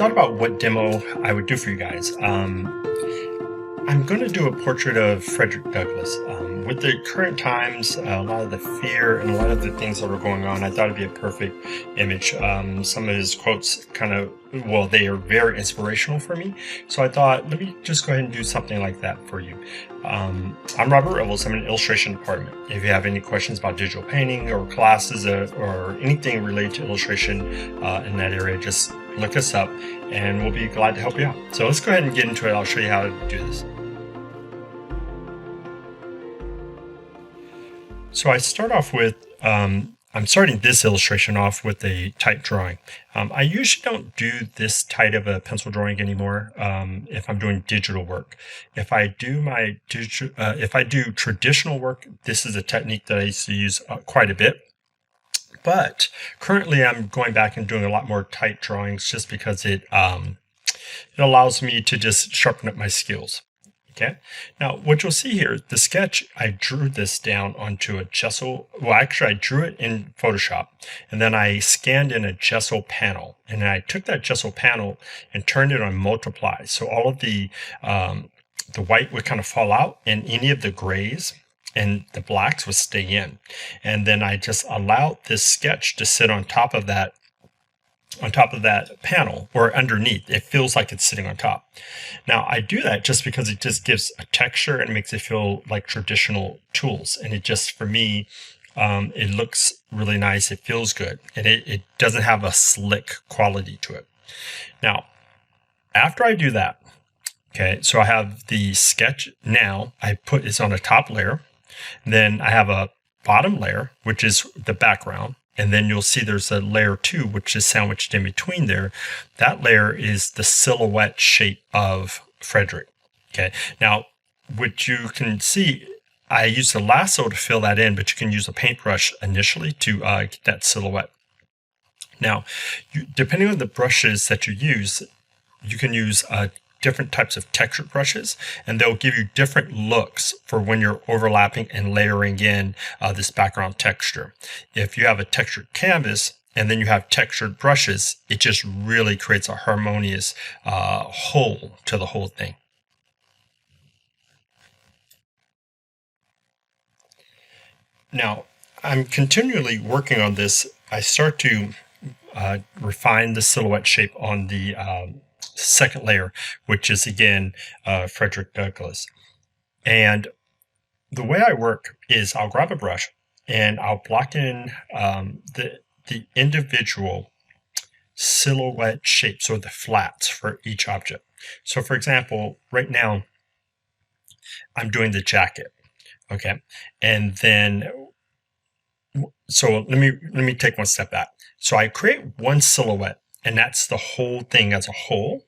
thought about what demo I would do for you guys. I'm going to do a portrait of Frederick Douglass. With the current times, a lot of the fear and a lot of the things that are going on, I thought it'd be a perfect image. Some of his quotes they are very inspirational for me. So I thought, let me just go ahead and do something like that for you. I'm Robert Revels. I'm in the illustration department. If you have any questions about digital painting or classes or anything related to illustration in that area, just look us up and we'll be glad to help you out. So let's go ahead and get into it. I'll show you how to do this. So I start off with, I'm starting this illustration off with a tight drawing. I usually don't do this tight of a pencil drawing anymore if I'm doing digital work. If I do traditional work, this is a technique that I used to use quite a bit. But currently I'm going back and doing a lot more tight drawings just because it allows me to just sharpen up my skills. Okay, now what you'll see here, the sketch, I drew this down onto a gesso. Well, actually, I drew it in Photoshop, and then I scanned in a gesso panel, and then I took that gesso panel and turned it on multiply. So all of the white would kind of fall out, and any of the grays and the blacks would stay in. And then I just allowed this sketch to sit on top of that panel or underneath. It feels like it's sitting on top. Now I do that just because it just gives a texture and makes it feel like traditional tools. And it just, for me, it looks really nice. It feels good. And it doesn't have a slick quality to it. Now, after I do that, okay, so I have the sketch. Now I put this on a top layer. Then I have a bottom layer, which is the background. And then you'll see there's a layer 2, which is sandwiched in between there. That layer is the silhouette shape of Frederick. Okay. Now, what you can see, I used the lasso to fill that in, but you can use a paintbrush initially to get that silhouette. Now, depending on the brushes that you use, you can use different types of textured brushes, and they'll give you different looks for when you're overlapping and layering in this background texture. If you have a textured canvas and then you have textured brushes, it just really creates a harmonious whole to the whole thing. Now, I'm continually working on this. I start to refine the silhouette shape on the second layer, which is again Frederick Douglass. And the way I work is I'll grab a brush and I'll block in the individual silhouette shapes, or the flats for each object. So for example, right now I'm doing the jacket. Okay, and then so let me take one step back. So I create one silhouette, and that's the whole thing as a whole.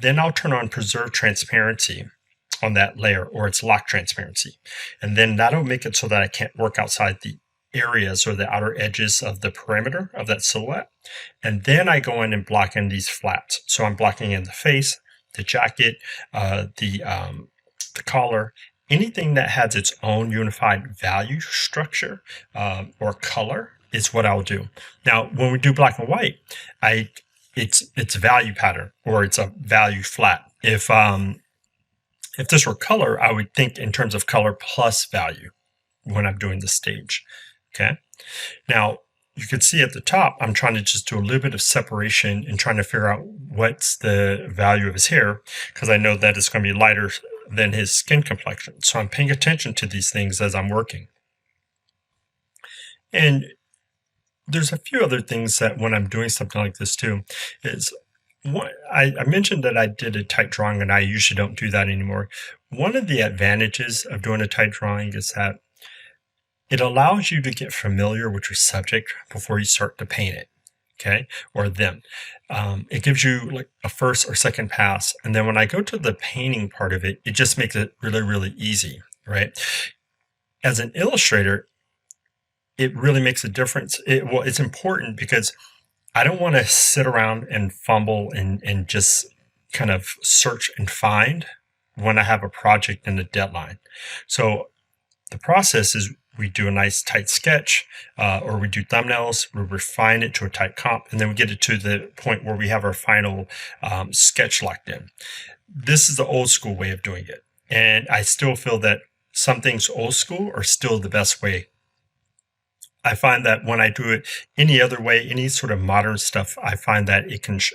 Then I'll turn on preserve transparency on that layer, or its lock transparency. And then that'll make it so that I can't work outside the areas or the outer edges of the perimeter of that silhouette. And then I go in and block in these flats. So I'm blocking in the face, the jacket, the collar, anything that has its own unified value structure or color is what I'll do. Now, when we do black and white, it's a value pattern, or it's a value flat. If this were color, I would think in terms of color plus value when I'm doing the stage. Okay. Now you can see at the top, I'm trying to just do a little bit of separation and trying to figure out what's the value of his hair, because I know that it's going to be lighter than his skin complexion. So I'm paying attention to these things as I'm working. And there's a few other things that when I'm doing something like this too, is one, I mentioned that I did a tight drawing, and I usually don't do that anymore. One of the advantages of doing a tight drawing is that it allows you to get familiar with your subject before you start to paint it, okay, or them. It gives you like a first or second pass, and then when I go to the painting part of it, it just makes it really, really easy, right? As an illustrator, it really makes a difference. It's important because I don't want to sit around and fumble and just kind of search and find when I have a project and a deadline. So the process is we do a nice tight sketch, or we do thumbnails, we refine it to a tight comp, and then we get it to the point where we have our final sketch locked in. This is the old school way of doing it. And I still feel that some things old school are still the best way. I find that when I do it any other way, any sort of modern stuff, I find that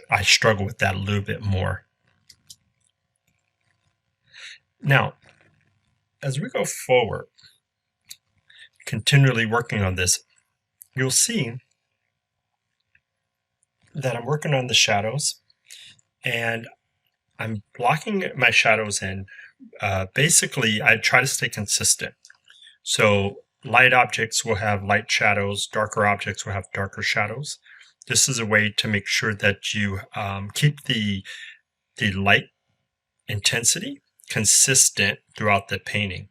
I struggle with that a little bit more. Now, as we go forward, continually working on this, you'll see that I'm working on the shadows, and I'm blocking my shadows in. Basically, I try to stay consistent. So light objects will have light shadows, darker objects will have darker shadows. This is a way to make sure that you keep the light intensity consistent throughout the painting.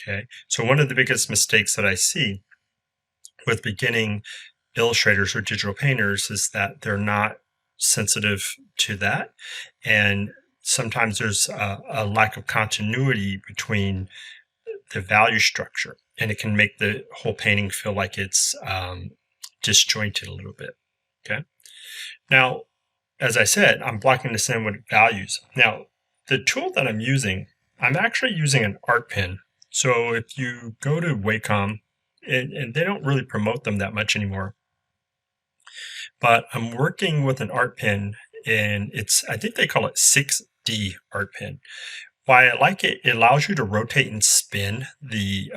Okay, so one of the biggest mistakes that I see with beginning illustrators or digital painters is that they're not sensitive to that, and sometimes there's a lack of continuity between the value structure, and it can make the whole painting feel like it's disjointed a little bit. Okay, now, as I said, I'm blocking this in with values. Now, the tool that I'm actually using an art pen. So if you go to Wacom, and they don't really promote them that much anymore, but I'm working with an art pen, and I think they call it 6D art pen. Why I like it, it allows you to rotate and spin the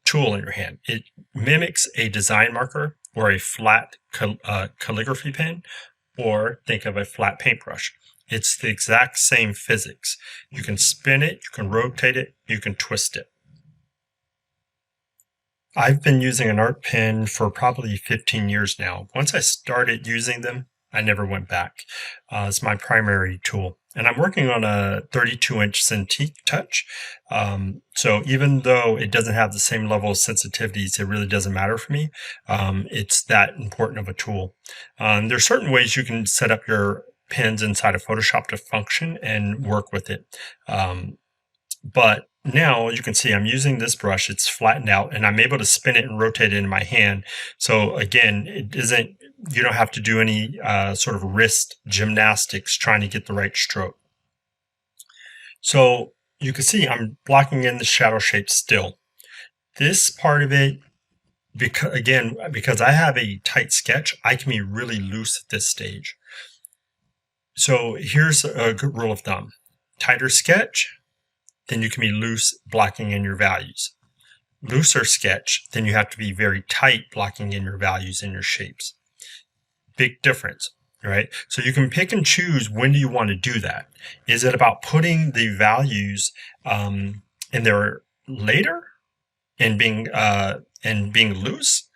tool in your hand. It mimics a design marker or a flat calligraphy pen, or think of a flat paintbrush. It's the exact same physics. You can spin it, you can rotate it, you can twist it. I've been using an art pen for probably 15 years now. Once I started using them, I never went back. It's my primary tool. And I'm working on a 32-inch Cintiq Touch. So even though it doesn't have the same level of sensitivities, it really doesn't matter for me. It's that important of a tool. There's certain ways you can set up your pens inside of Photoshop to function and work with it. But now you can see I'm using this brush. It's flattened out, and I'm able to spin it and rotate it in my hand. So again, you don't have to do any sort of wrist gymnastics trying to get the right stroke. So you can see I'm blocking in the shadow shape still. This part of it, because I have a tight sketch, I can be really loose at this stage. So here's a good rule of thumb. Tighter sketch, then you can be loose blocking in your values. Looser sketch, then you have to be very tight blocking in your values and your shapes. Big difference, right? So you can pick and choose when do you want to do that. Is it about putting the values in there later and being loose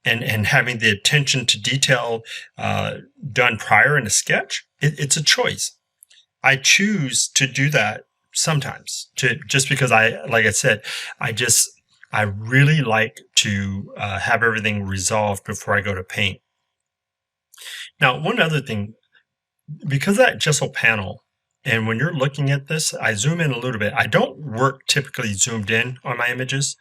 and having the attention to detail done prior in a sketch? It's a choice. I choose to do that sometimes, just because like I said, I really like to have everything resolved before I go to paint. Now, one other thing, because that gesso panel, and when you're looking at this, I zoom in a little bit. I don't work typically zoomed in on my images,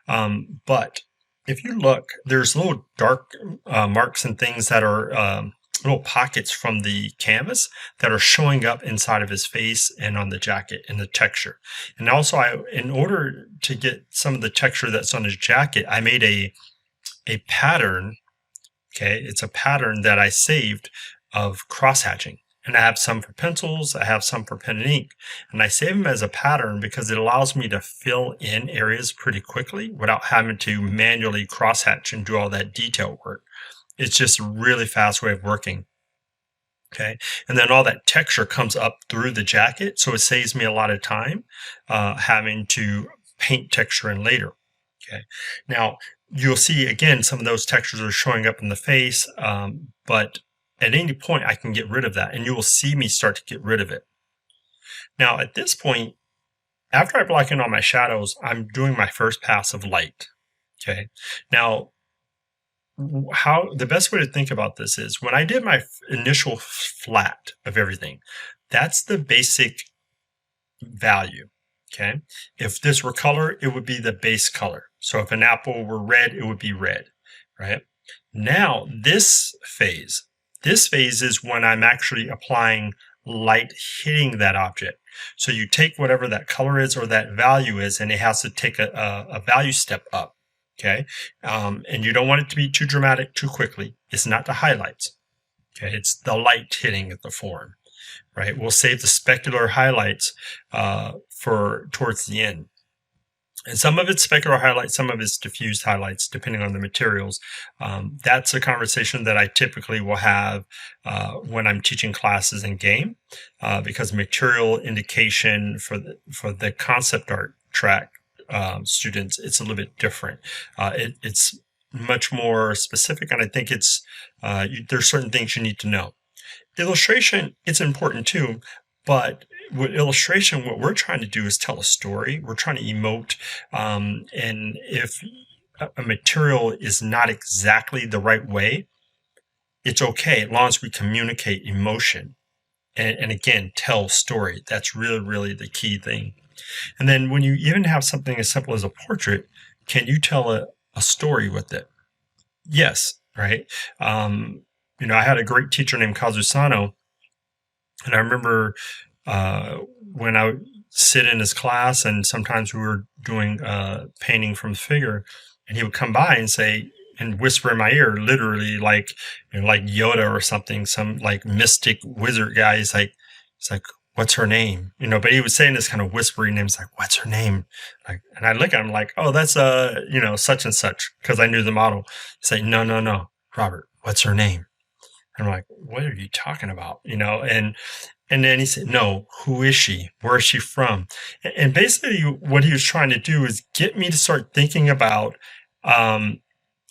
but if you look, there's little dark marks and things that are little pockets from the canvas that are showing up inside of his face and on the jacket and the texture. And also, in order to get some of the texture that's on his jacket, I made a pattern. Okay, it's a pattern that I saved of cross-hatching. And I have some for pencils, I have some for pen and ink. And I save them as a pattern because it allows me to fill in areas pretty quickly without having to manually cross-hatch and do all that detail work. It's just a really fast way of working. Okay, and then all that texture comes up through the jacket, so it saves me a lot of time having to paint texture in later. Okay, now you'll see again some of those textures are showing up in the face, but at any point I can get rid of that, and you will see me start to get rid of it. Now at this point, after I block in all my shadows, I'm doing my first pass of light. Okay, now the best way to think about this is when I did my initial flat of everything, that's the basic value. Okay, if this were color, it would be the base color. So if an apple were red, it would be red, right? Now, this phase is when I'm actually applying light hitting that object. So you take whatever that color is or that value is, and it has to take a value step up, okay? And you don't want it to be too dramatic too quickly. It's not the highlights, okay? It's the light hitting the form, right? We'll save the specular highlights for towards the end. And some of it's specular highlights, some of it's diffused highlights, depending on the materials. That's a conversation that I typically will have when I'm teaching classes in game, because material indication for the concept art track students, it's a little bit different. It's much more specific, and I think it's there's certain things you need to know. Illustration, it's important too, but with illustration, what we're trying to do is tell a story. We're trying to emote. And if a material is not exactly the right way, it's okay as long as we communicate emotion. And again, tell story. That's really, really the key thing. And then when you even have something as simple as a portrait, can you tell a story with it? Yes, right? I had a great teacher named Kazusano, and I remember when I would sit in his class, and sometimes we were doing painting from the figure, and he would come by and say, and whisper in my ear, literally like Yoda or something, some like mystic wizard guy. He's like, what's her name? But he was saying this kind of whispery name. He's like, what's her name? And I look at him like, oh, that's such and such, because I knew the model. He's like, no, Robert, what's her name? And I'm like, what are you talking about? And then he said, no, who is she? Where is she from? And basically what he was trying to do is get me to start thinking about,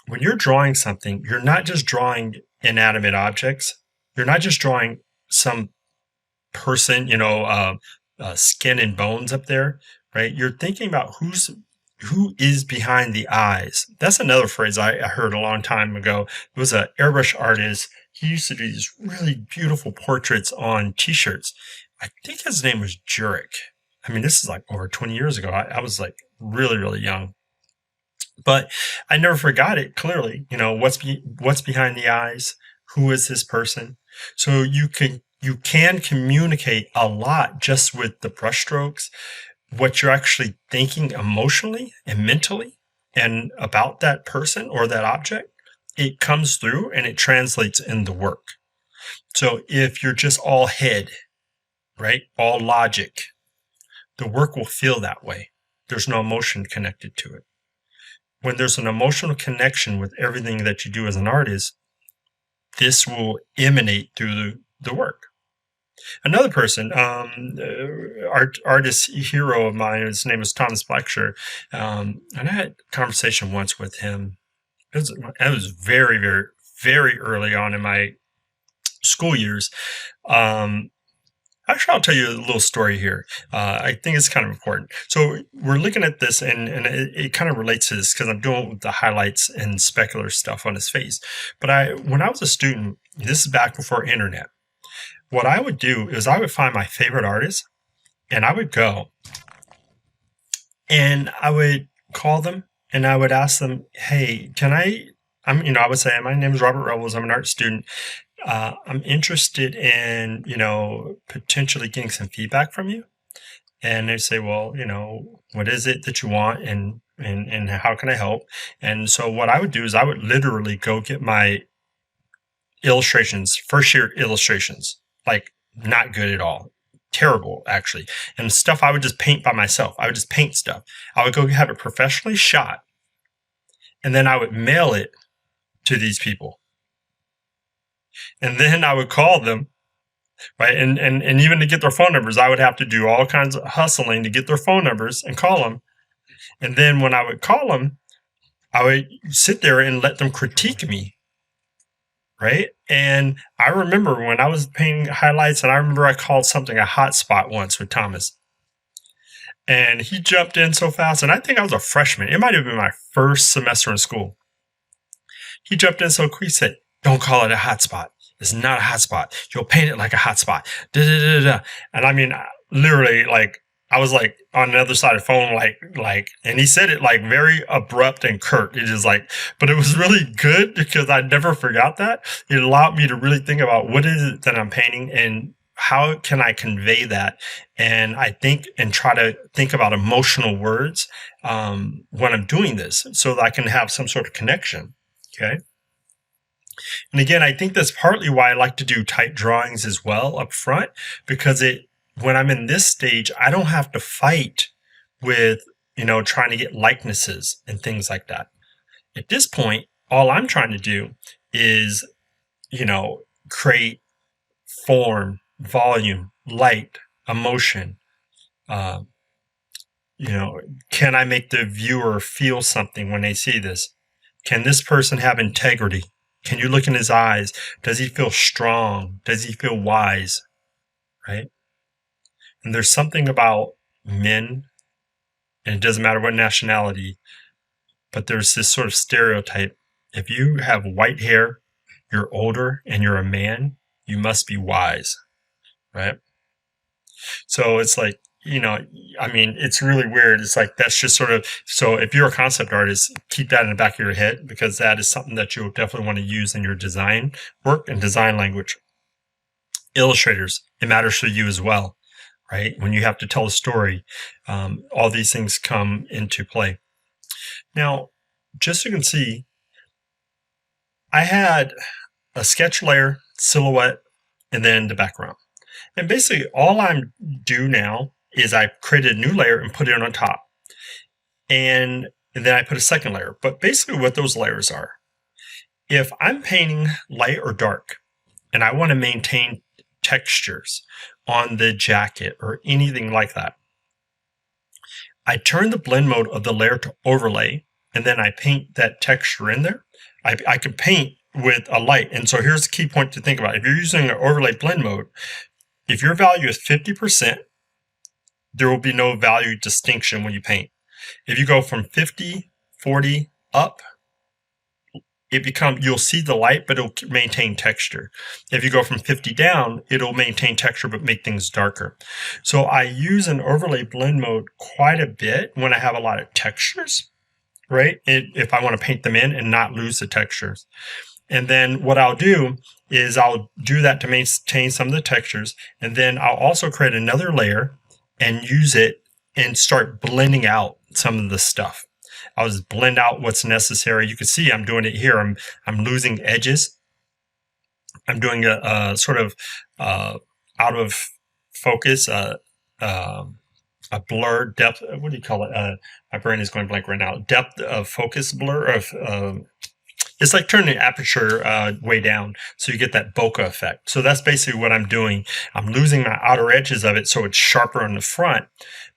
when you're drawing something, you're not just drawing inanimate objects. You're not just drawing some person, skin and bones up there, right? You're thinking about who is behind the eyes. That's another phrase I heard a long time ago. It was an airbrush artist. He used to do these really beautiful portraits on t-shirts. I think his name was Jurek. I mean, this is like over 20 years ago. I was like really, really young. But I never forgot it clearly. What's behind the eyes? Who is this person? So you can communicate a lot just with the brushstrokes, what you're actually thinking emotionally and mentally and about that person or that object. It comes through and it translates in the work. So if you're just all head, right, all logic, the work will feel that way. There's no emotion connected to it. When there's an emotional connection with everything that you do as an artist, this will emanate through the work. Another person, artist hero of mine, his name is Thomas Blacksher, and I had a conversation once with him. It was very, very, very early on in my school years. Actually, I'll tell you a little story here. I think it's kind of important. So we're looking at this, and it kind of relates to this because I'm doing the highlights and specular stuff on his face. But when I was a student, this is back before internet, what I would do is I would find my favorite artist, and I would go, and I would call them, and I would ask them, hey, I would say, my name is Robert Revels. I'm an art student. I'm interested in, potentially getting some feedback from you. And they say, well, what is it that you want and how can I help? And so what I would do is I would literally go get my illustrations, first year illustrations, like not good at all. Terrible, actually. And stuff I would just paint by myself. I would just paint stuff. I would go have it professionally shot. And then I would mail it to these people. And then I would call them, right? And even to get their phone numbers, I would have to do all kinds of hustling to get their phone numbers and call them. And then when I would call them, I would sit there and let them critique me, right? And I remember when I was painting highlights, and I remember I called something a hot spot once with Thomas. And he jumped in so fast, and I think I was a freshman. It might have been my first semester in school. He jumped in so quick, he said, don't call it a hot spot. It's not a hot spot. You'll paint it like a hot spot. Da, da, da, da. And I mean, literally, like, I was like on the other side of the phone, and he said it like very abrupt and curt. It is like, but it was really good because I never forgot that. It allowed me to really think about what is it that I'm painting and how can I convey that? And I think and try to think about emotional words when I'm doing this so that I can have some sort of connection. Okay. And again, I think that's partly why I like to do tight drawings as well up front, because when I'm in this stage, I don't have to fight with, trying to get likenesses and things like that. At this point, all I'm trying to do is, create form, volume, light, emotion. Can I make the viewer feel something when they see this? Can this person have integrity? Can you look in his eyes? Does he feel strong? Does he feel wise? Right? And there's something about men, and it doesn't matter what nationality, but there's this sort of stereotype. If you have white hair, you're older, and you're a man, you must be wise, right? So it's like, it's really weird. It's like, that's just sort of, so if you're a concept artist, keep that in the back of your head, because that is something that you'll definitely want to use in your design work and design language. Illustrators, it matters for you as well, right? When you have to tell a story, all these things come into play. Now, just so you can see, I had a sketch layer, silhouette, and then the background. And basically all I do now is I created a new layer and put it on top. And then I put a second layer. But basically what those layers are, if I'm painting light or dark, and I want to maintain textures on the jacket or anything like that, I turn the blend mode of the layer to overlay, and then I paint that texture in there. I can paint with a light. And so here's the key point to think about. If you're using an overlay blend mode, if your value is 50%, there will be no value distinction when you paint. If you go from 50, 40 up, you'll see the light, but it'll maintain texture. If you go from 50 down, it'll maintain texture, but make things darker. So I use an overlay blend mode quite a bit when I have a lot of textures, right? If I want to paint them in and not lose the textures. And then what I'll do is I'll do that to maintain some of the textures. And then I'll also create another layer and use it and start blending out some of the stuff. I'll just blend out what's necessary. You can see I'm doing it here. I'm losing edges. I'm doing a sort of out of focus, a blur depth. What do you call it? My brain is going blank right now. Depth of focus blur of. It's like turning the aperture way down so you get that bokeh effect. So that's basically what I'm doing. I'm losing my outer edges of it so it's sharper on the front,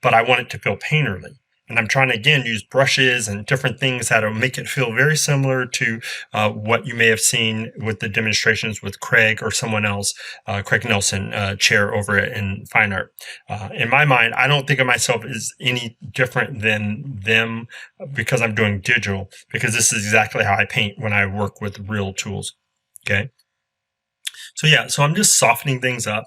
but I want it to feel painterly. And I'm trying to, again, use brushes and different things that'll make it feel very similar to what you may have seen with the demonstrations with Craig or someone else, Craig Nelson, chair over in Fine Art. In my mind, I don't think of myself as any different than them because I'm doing digital, because this is exactly how I paint when I work with real tools. Okay. So yeah, so I'm just softening things up.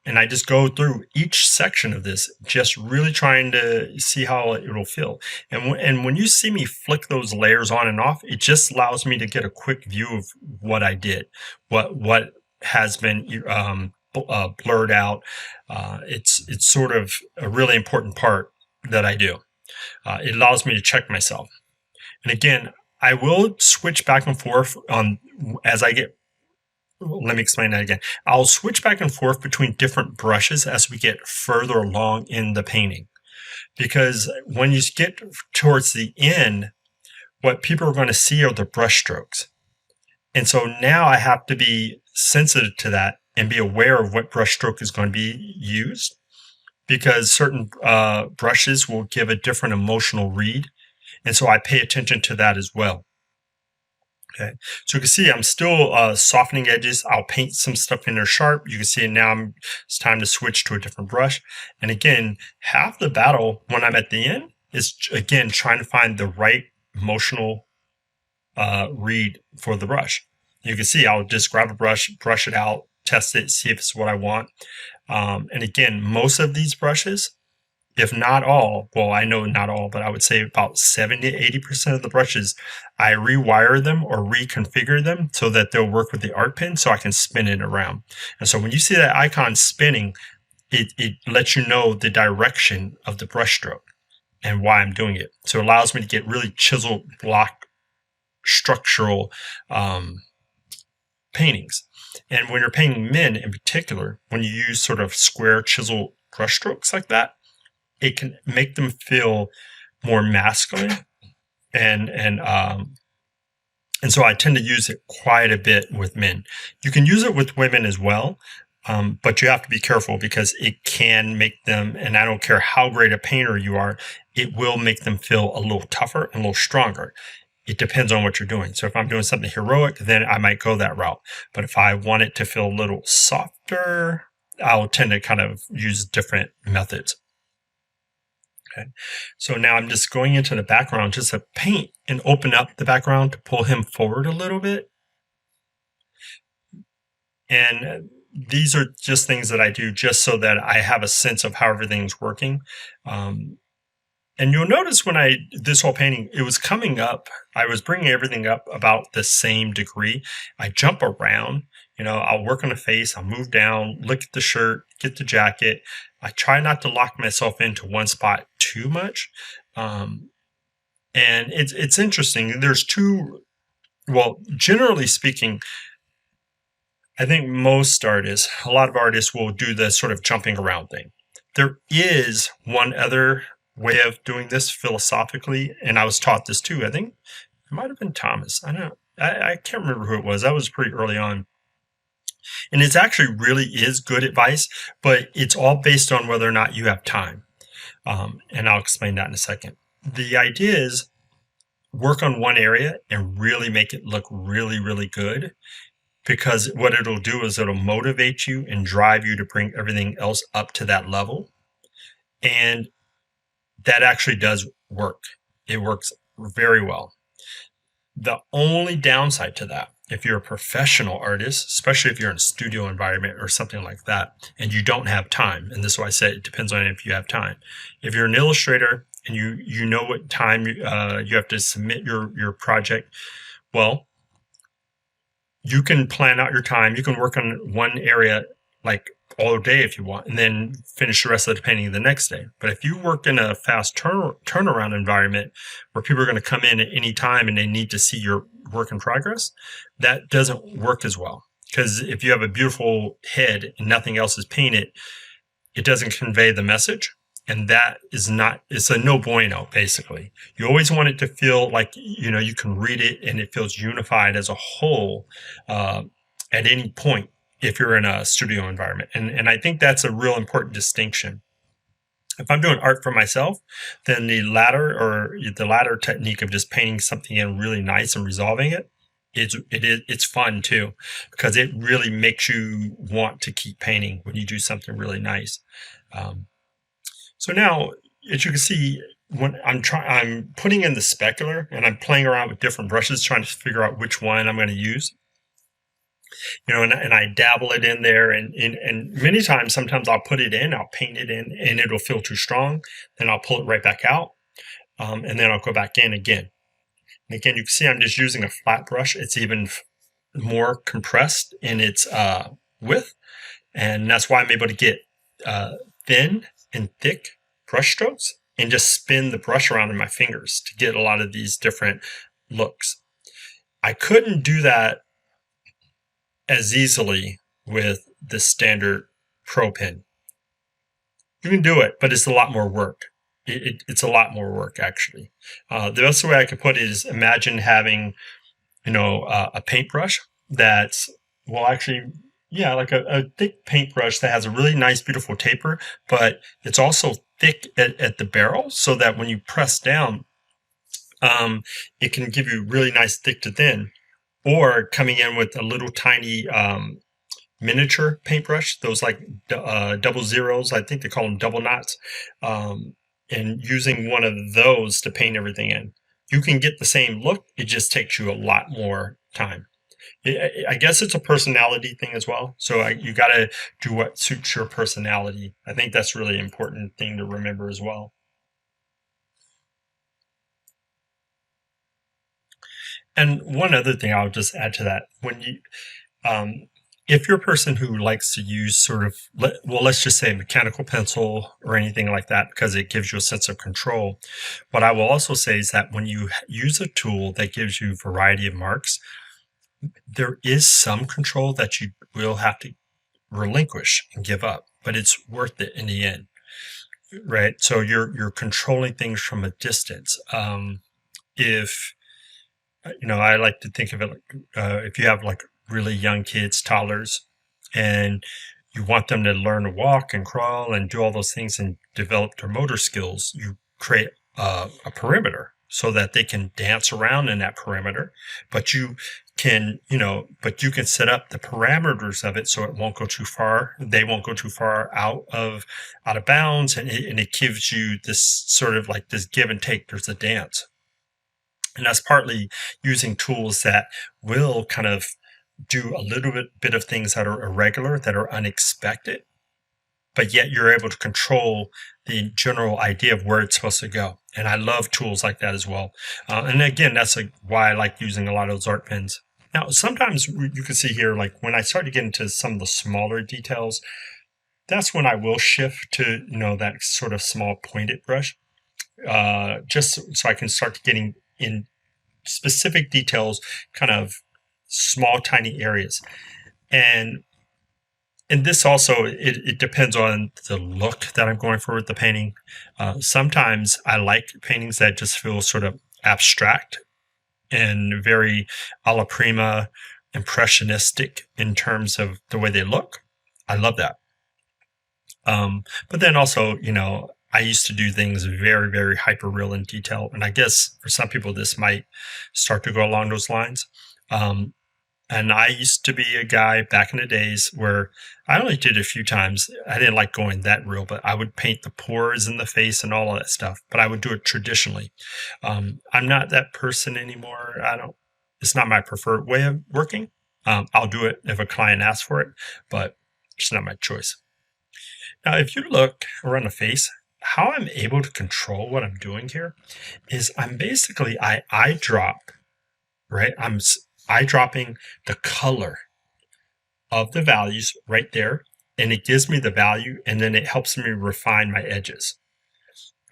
And I just go through each section of this, just really trying to see how it'll feel. And when you see me flick those layers on and off, it just allows me to get a quick view of what I did, what has been blurred out. It's sort of a really important part that I do. It allows me to check myself. And again, I will switch back and forth as I get. Let me explain that again. I'll switch back and forth between different brushes as we get further along in the painting. Because when you get towards the end, what people are going to see are the brush strokes. And so now I have to be sensitive to that and be aware of what brush stroke is going to be used, because certain brushes will give a different emotional read. And so I pay attention to that as well. Okay, so you can see I'm still softening edges. I'll paint some stuff in there sharp. You can see now it's time to switch to a different brush. And again, half the battle when I'm at the end is, again, trying to find the right emotional read for the brush. You can see I'll just grab a brush it out, test it, see if it's what I want. And again, most of these brushes if not all, well, I know not all, but I would say about 70 to 80% of the brushes, I rewire them or reconfigure them so that they'll work with the art pen so I can spin it around. And so when you see that icon spinning, it lets you know the direction of the brush stroke and why I'm doing it. So it allows me to get really chiseled block structural paintings. And when you're painting men in particular, when you use sort of square chisel brush strokes like that, it can make them feel more masculine. And so I tend to use it quite a bit with men. You can use it with women as well, but you have to be careful because it can make them, and I don't care how great a painter you are, it will make them feel a little tougher and a little stronger. It depends on what you're doing. So if I'm doing something heroic, then I might go that route. But if I want it to feel a little softer, I'll tend to kind of use different methods. Okay. So now I'm just going into the background just to paint and open up the background to pull him forward a little bit. And these are just things that I do just so that I have a sense of how everything's working. And you'll notice when I did this whole painting, it was coming up. I was bringing everything up about the same degree. I jump around, I'll work on the face. I'll move down, look at the shirt, get the jacket. I try not to lock myself into one spot too much. And it's interesting. There's generally speaking, I think most artists, a lot of artists will do the sort of jumping around thing. There is one other way of doing this philosophically, and I was taught this too. I think it might have been Thomas. I don't know. I can't remember who it was. That was pretty early on. And it's actually really is good advice, but it's all based on whether or not you have time. And I'll explain that in a second. The idea is work on one area and really make it look really, really good, because what it'll do is it'll motivate you and drive you to bring everything else up to that level. And that actually does work. It works very well. The only downside to that, if you're a professional artist, especially if you're in a studio environment or something like that, and you don't have time, and this is why I said it depends on if you have time. If you're an illustrator and you know what time you have to submit your project, well, you can plan out your time. You can work on one area like all day if you want, and then finish the rest of the painting the next day. But if you work in a fast turnaround environment where people are going to come in at any time and they need to see your work in progress, that doesn't work as well. Because if you have a beautiful head and nothing else is painted, it doesn't convey the message. And that is not, it's a no bueno, basically. You always want it to feel like, you can read it and it feels unified as a whole at any point if you're in a studio environment. And I think that's a real important distinction. If I'm doing art for myself, then the latter technique of just painting something in really nice and resolving it's fun too, because it really makes you want to keep painting when you do something really nice. So now, as you can see, when I'm putting in the specular and I'm playing around with different brushes, trying to figure out which one I'm going to use. And I dabble it in there, and many times, sometimes I'll put it in, I'll paint it in, and it'll feel too strong. Then I'll pull it right back out, and then I'll go back in again. And again, you can see I'm just using a flat brush. It's even more compressed in its width, and that's why I'm able to get thin and thick brush strokes and just spin the brush around in my fingers to get a lot of these different looks. I couldn't do that as easily with the standard Pro pen. You can do it, but it's a lot more work. It's a lot more work, actually. The best way I could put it is imagine having, a paintbrush that's, like a thick paintbrush that has a really nice, beautiful taper, but it's also thick at the barrel so that when you press down, it can give you really nice thick to thin. Or coming in with a little tiny miniature paintbrush, those like double zeros, I think they call them double knots, and using one of those to paint everything in. You can get the same look, it just takes you a lot more time. I guess it's a personality thing as well. So you got to do what suits your personality. I think that's really important thing to remember as well. And one other thing I'll just add to that, when you, um, if you're a person who likes to use sort of, well, let's just say a mechanical pencil or anything like that, because it gives you a sense of control. What I will also say is that when you use a tool that gives you a variety of marks, there is some control that you will have to relinquish and give up, but it's worth it in the end, right? So you're controlling things from a distance. If I like to think of it like if you have like really young kids, toddlers, and you want them to learn to walk and crawl and do all those things and develop their motor skills, you create a perimeter so that they can dance around in that perimeter, but you can set up the parameters of it so it won't go too far. They won't go too far out of bounds, and it gives you this sort of like this give and take. There's a dance. And that's partly using tools that will kind of do a little bit of things that are irregular, that are unexpected, but yet you're able to control the general idea of where it's supposed to go. And I love tools like that as well. And again, that's why I like using a lot of those art pens. Now, sometimes you can see here, like when I start to get into some of the smaller details, that's when I will shift to, that sort of small pointed brush, just so I can start getting in specific details, kind of small, tiny areas. And this also, it depends on the look that I'm going for with the painting. Sometimes I like paintings that just feel sort of abstract and very alla prima, impressionistic in terms of the way they look. I love that. But then also, I used to do things very, very hyper real in detail. And I guess for some people, this might start to go along those lines. And I used to be a guy back in the days where I only did it a few times. I didn't like going that real, but I would paint the pores in the face and all of that stuff, but I would do it traditionally. I'm not that person anymore. It's not my preferred way of working. I'll do it if a client asks for it, but it's not my choice. Now, if you look around the face, how I'm able to control what I'm doing here is I eye drop, right? I'm eyedropping the color of the values right there, and it gives me the value, and then it helps me refine my edges,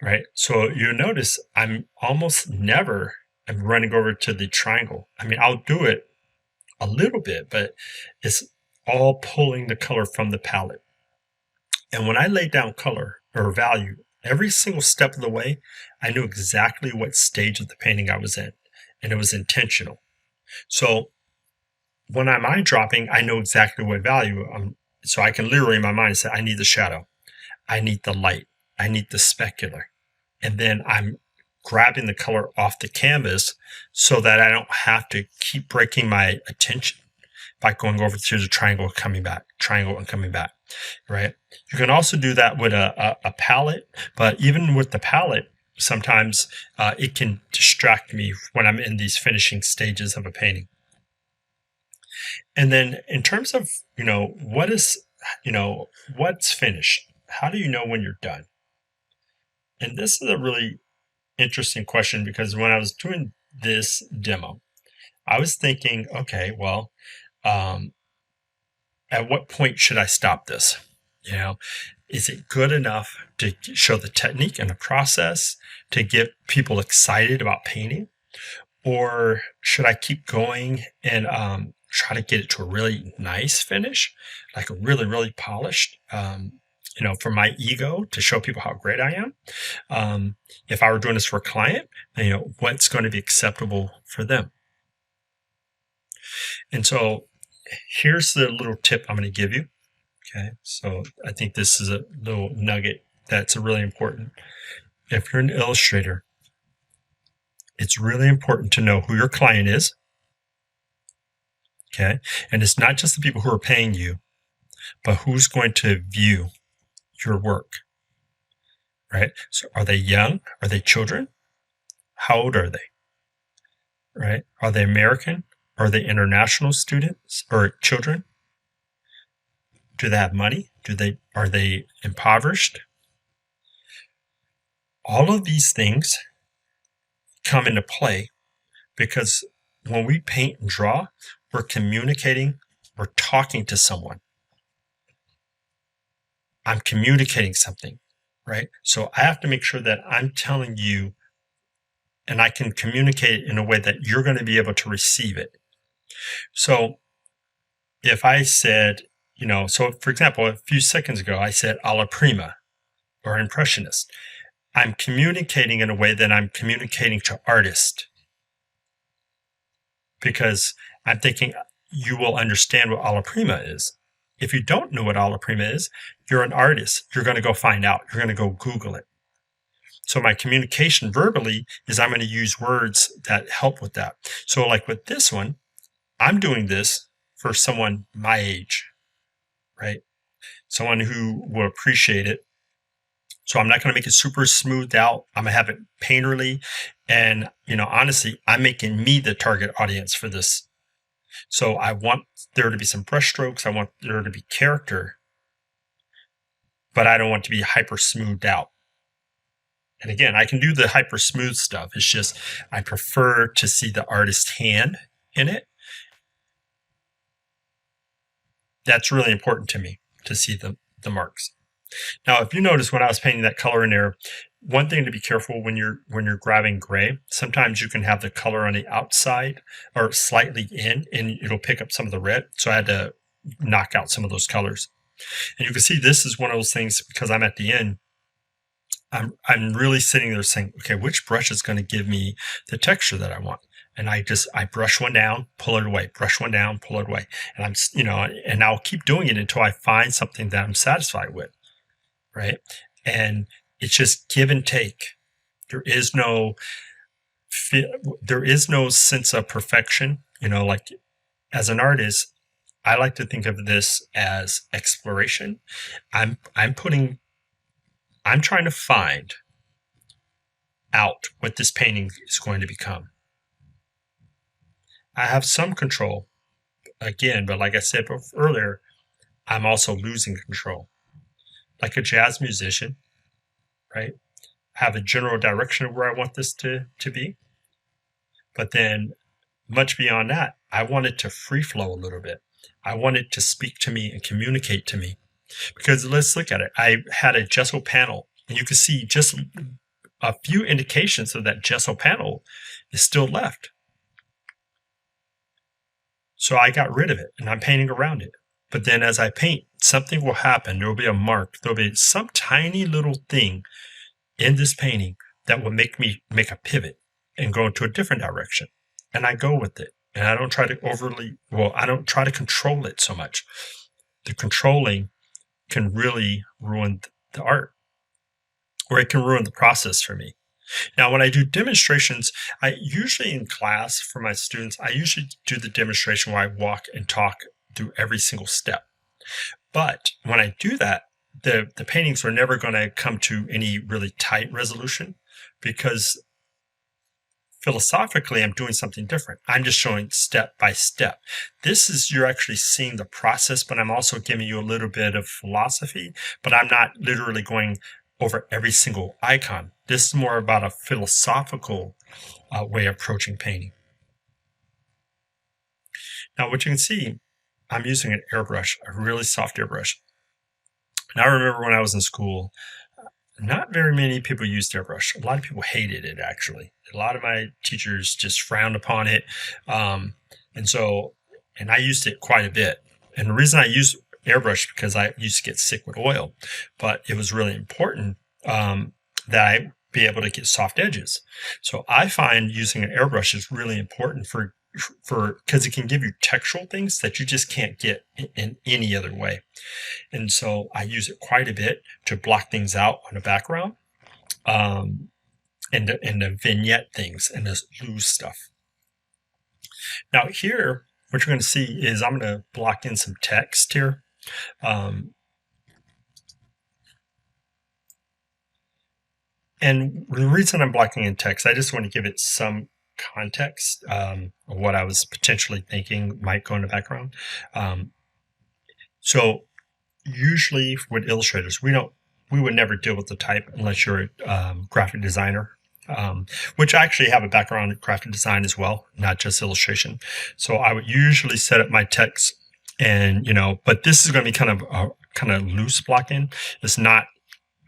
right? So you notice I'm almost never running over to the triangle. I mean, I'll do it a little bit, but it's all pulling the color from the palette. And when I lay down color or value, every single step of the way, I knew exactly what stage of the painting I was in, and it was intentional. So when I'm eye dropping, I know exactly what value so I can literally in my mind say, I need the shadow, I need the light, I need the specular. And then I'm grabbing the color off the canvas so that I don't have to keep breaking my attention by going over to the triangle and coming back, right? You can also do that with a palette, but even with the palette, sometimes it can distract me when I'm in these finishing stages of a painting. And then in terms of, what's finished? How do you know when you're done? And this is a really interesting question, because when I was doing this demo, I was thinking, okay, well, at what point should I stop this? Is it good enough to show the technique and the process to get people excited about painting? Or should I keep going and try to get it to a really nice finish, like a really, really polished, for my ego, to show people how great I am? If I were doing this for a client, what's going to be acceptable for them? And so here's the little tip I'm going to give you. Okay, so I think this is a little nugget that's really important. If you're an illustrator, it's really important to know who your client is. Okay, and it's not just the people who are paying you, but who's going to view your work, right? So are they young? Are they children? How old are they? Right? Are they American? Are they international students or children? Do they have money? Are they impoverished? All of these things come into play because when we paint and draw, we're communicating, we're talking to someone. I'm communicating something, right? So I have to make sure that I'm telling you and I can communicate it in a way that you're going to be able to receive it. So if I said, so for example, a few seconds ago, I said alla prima or impressionist. I'm communicating in a way that I'm communicating to artist because I'm thinking you will understand what alla prima is. If you don't know what alla prima is, you're an artist. You're going to go find out. You're going to go Google it. So my communication verbally is I'm going to use words that help with that. So like with this one, I'm doing this for someone my age, right? Someone who will appreciate it. So I'm not going to make it super smoothed out. I'm going to have it painterly. And, honestly, I'm making me the target audience for this. So I want there to be some brush strokes. I want there to be character, but I don't want to be hyper smoothed out. And again, I can do the hyper smooth stuff. It's just, I prefer to see the artist's hand in it. That's really important to me, to see the marks. Now, if you notice when I was painting that color in there, one thing to be careful when you're grabbing gray, sometimes you can have the color on the outside or slightly in, and it'll pick up some of the red. So I had to knock out some of those colors. And you can see this is one of those things because I'm at the end. I'm really sitting there saying, okay, which brush is going to give me the texture that I want? And I brush one down, pull it away, brush one down, pull it away. And and I'll keep doing it until I find something that I'm satisfied with. Right. And it's just give and take. There is no sense of perfection. Like as an artist, I like to think of this as exploration. I'm trying to find out what this painting is going to become. I have some control again, but like I said earlier, I'm also losing control. Like a jazz musician, right? I have a general direction of where I want this to be. But then much beyond that, I want it to free flow a little bit. I want it to speak to me and communicate to me. Because let's look at it. I had a gesso panel, and you can see just a few indications of that gesso panel is still left. So I got rid of it, and I'm painting around it. But then as I paint, something will happen. There will be a mark. There will be some tiny little thing in this painting that will make me make a pivot and go into a different direction. And I go with it. And I don't try to I don't try to control it so much. The controlling can really ruin the art, or it can ruin the process for me. Now, when I do demonstrations, I usually in class for my students, I usually do the demonstration where I walk and talk through every single step. But when I do that, the paintings are never going to come to any really tight resolution because philosophically, I'm doing something different. I'm just showing step by step. You're actually seeing the process, but I'm also giving you a little bit of philosophy, but I'm not literally going over every single icon. This is more about a philosophical way of approaching painting. Now, what you can see, I'm using an airbrush, a really soft airbrush. And I remember when I was in school, not very many people used airbrush. A lot of people hated it, actually. A lot of my teachers just frowned upon it. And I used it quite a bit. And the reason I used airbrush because I used to get sick with oil, but it was really important that I be able to get soft edges. So I find using an airbrush is really important because it can give you textural things that you just can't get in any other way. And so I use it quite a bit to block things out on the background and the vignette things and the loose stuff. Now here, what you're going to see is I'm going to block in some text here. And the reason I'm blocking in text, I just want to give it some context of what I was potentially thinking might go in the background. So usually with illustrators, we would never deal with the type unless you're a graphic designer, which I actually have a background in graphic design as well, not just illustration. So I would usually set up my text, and but this is going to be kind of loose blocking. It's not.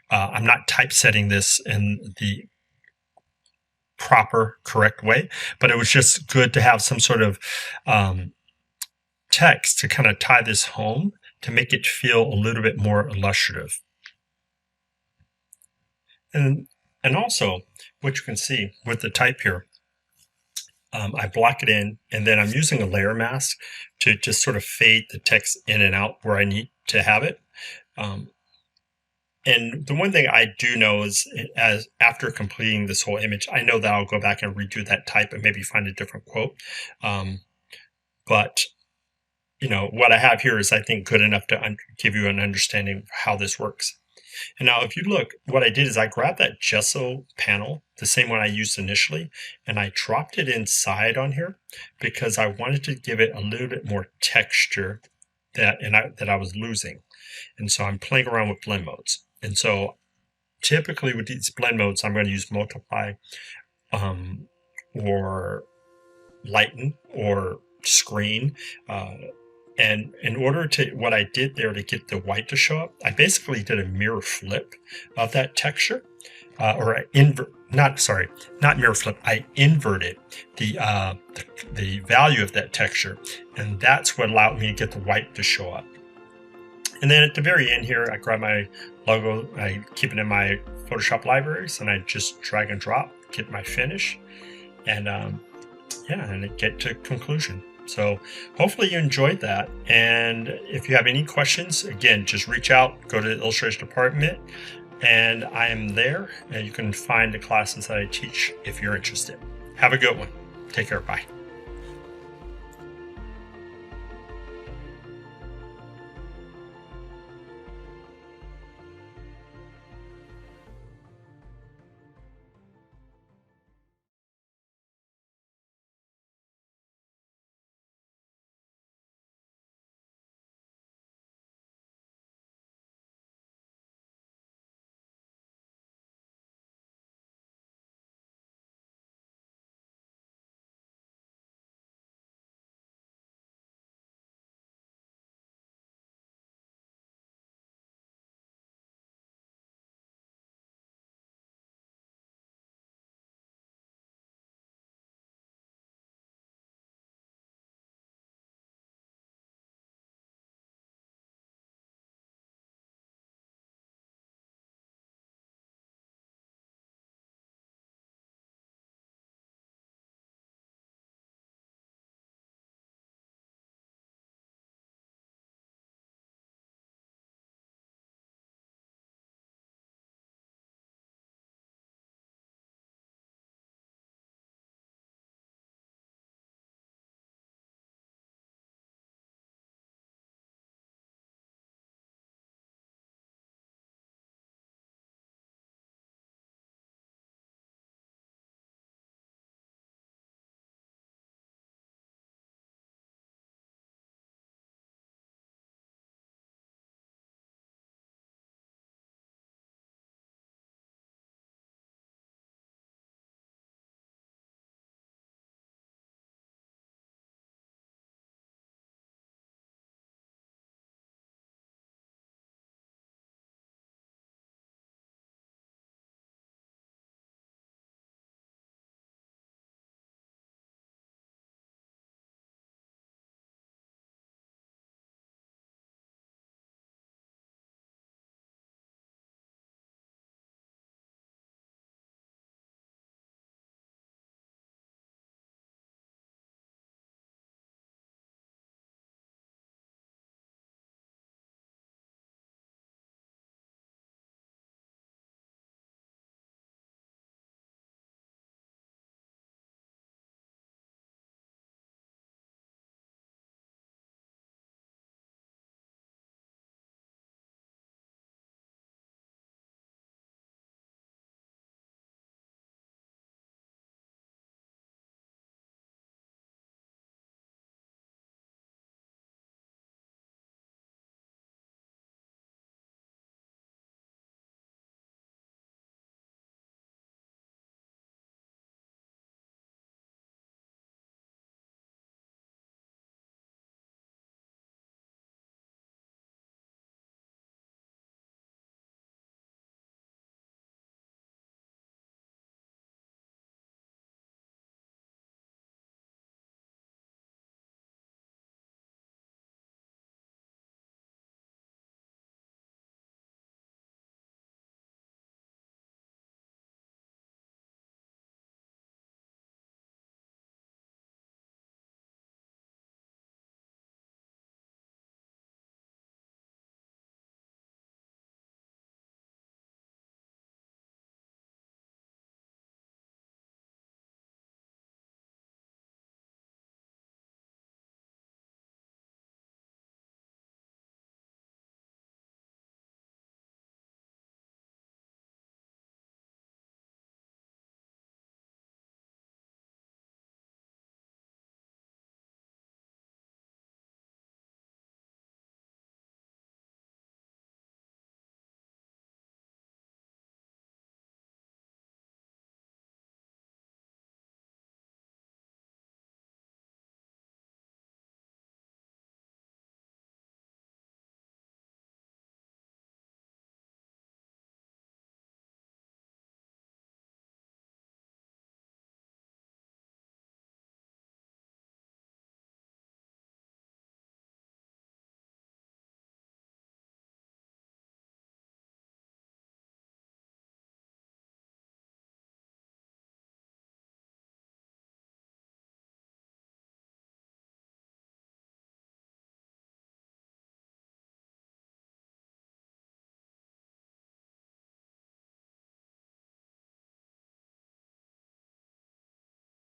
I'm not typesetting this in the proper, correct way, but it was just good to have some sort of text to kind of tie this home to make it feel a little bit more illustrative. And also, what you can see with the type here, I block it in, and then I'm using a layer mask to just sort of fade the text in and out where I need to have it. And the one thing I do know is, as after completing this whole image, I know that I'll go back and redo that type and maybe find a different quote. But what I have here is, I think, good enough to give you an understanding of how this works. And now if you look, what I did is I grabbed that gesso panel, the same one I used initially, and I dropped it inside on here because I wanted to give it a little bit more texture that I was losing. And so I'm playing around with blend modes. And so typically with these blend modes, I'm going to use multiply or lighten or screen. And in order to, what I did there to get the white to show up, I basically did a mirror flip of that texture, or not mirror flip. I inverted the value of that texture, and that's what allowed me to get the white to show up. And then at the very end here, I grab my logo, I keep it in my Photoshop libraries, and I just drag and drop, get my finish, and and get to conclusion. So hopefully you enjoyed that. And if you have any questions, again, just reach out, go to the illustration department, and I am there. And you can find the classes that I teach if you're interested. Have a good one. Take care. Bye.